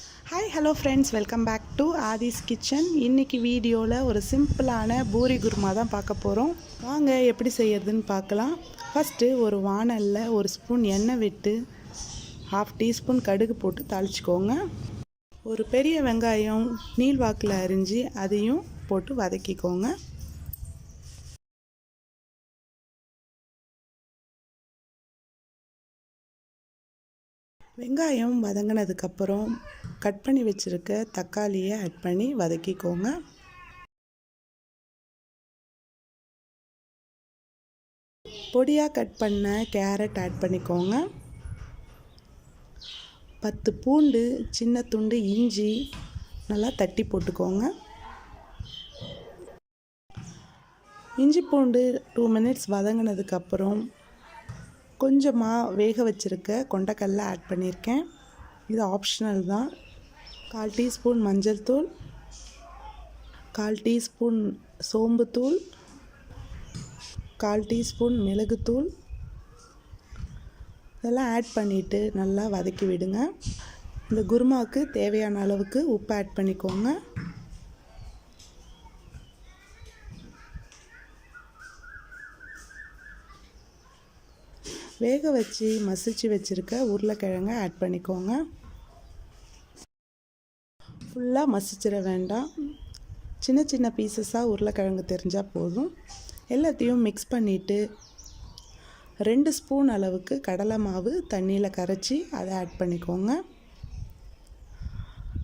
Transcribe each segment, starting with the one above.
Hi hello friends, welcome back to Aadhi's kitchen. இன்றைக்கி வீடியோவில் ஒரு சிம்பிளான பூரி குருமா தான் பார்க்க போகிறோம். வாங்க எப்படி செய்யறதுன்னு பார்க்கலாம். ஃபஸ்ட்டு ஒரு வாணலில் ஒரு ஸ்பூன் எண்ணெய் விட்டு 1/2 டீஸ்பூன் கடுகு போட்டு தாளிச்சிக்கோங்க. ஒரு பெரிய வெங்காயம் நீள்வாக்கில் அரிஞ்சு அதையும் போட்டு வதக்கிக்கோங்க. வெங்காயம் வதங்கினதுக்கப்புறம் கட் பண்ணி வச்சுருக்க தக்காளியை ஆட் பண்ணி வதக்கிக்கோங்க. பொடியாக கட் பண்ண கேரட் ஆட் பண்ணிக்கோங்க. 10 பூண்டு, சின்ன துண்டு இஞ்சி நல்லா தட்டி போட்டுக்கோங்க. இஞ்சி பூண்டு 2 மினிட்ஸ் வதங்கினதுக்கப்புறம் கொஞ்சமாக வேக வச்சுருக்க கொண்டைக்கடலை ஆட் பண்ணியிருக்கேன். இது ஆப்ஷனல் தான். 1/4 டீஸ்பூன் மஞ்சள் தூள், 1/4 டீஸ்பூன் சோம்புத்தூள், 1/4 டீஸ்பூன் மிளகுத்தூள் இதெல்லாம் ஆட் பண்ணிவிட்டு நல்லா வதக்கி விடுங்க. இந்த குருமாவுக்கு தேவையான அளவுக்கு உப்பு ஆட் பண்ணிக்கோங்க. வேக வச்சு மசிச்சு வச்சுருக்க உருளைக்கிழங்கை ஆட் பண்ணிக்கோங்க. ஃபுல்லாக மசிச்சிட வேண்டாம், சின்ன சின்ன பீசஸாக உருளைக்கிழங்கு தெரிஞ்சால் போதும். எல்லாத்தையும் மிக்ஸ் பண்ணிவிட்டு 2 ஸ்பூன் அளவுக்கு கடலை மாவு தண்ணியில் கரைச்சி அதை ஆட் பண்ணிக்கோங்க.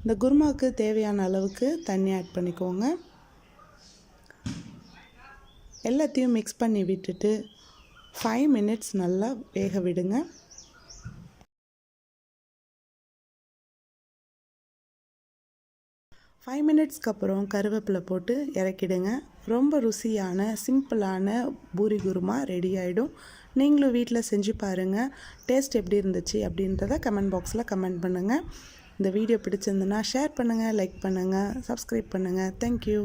இந்த குருமாவுக்கு தேவையான அளவுக்கு தண்ணி ஆட் பண்ணிக்கோங்க. எல்லாத்தையும் மிக்ஸ் பண்ணி விட்டுட்டு 5 மினிட்ஸ் நல்லா வேக விடுங்க. ஃபைவ் மினிட்ஸ்க்கு அப்புறம் கருவேப்பிலை போட்டு இறக்கிடுங்க. ரொம்ப ருசியான சிம்பிளான பூரி குருமா ரெடி ஆகிடும். நீங்களும் வீட்டில் செஞ்சு பாருங்கள். டேஸ்ட் எப்படி இருந்துச்சு அப்படின்றத கமெண்ட் பாக்ஸில் கமெண்ட் பண்ணுங்கள். இந்த வீடியோ பிடிச்சிருந்துன்னா ஷேர் பண்ணுங்கள், லைக் பண்ணுங்கள், சப்ஸ்கிரைப் பண்ணுங்கள். தேங்க்யூ.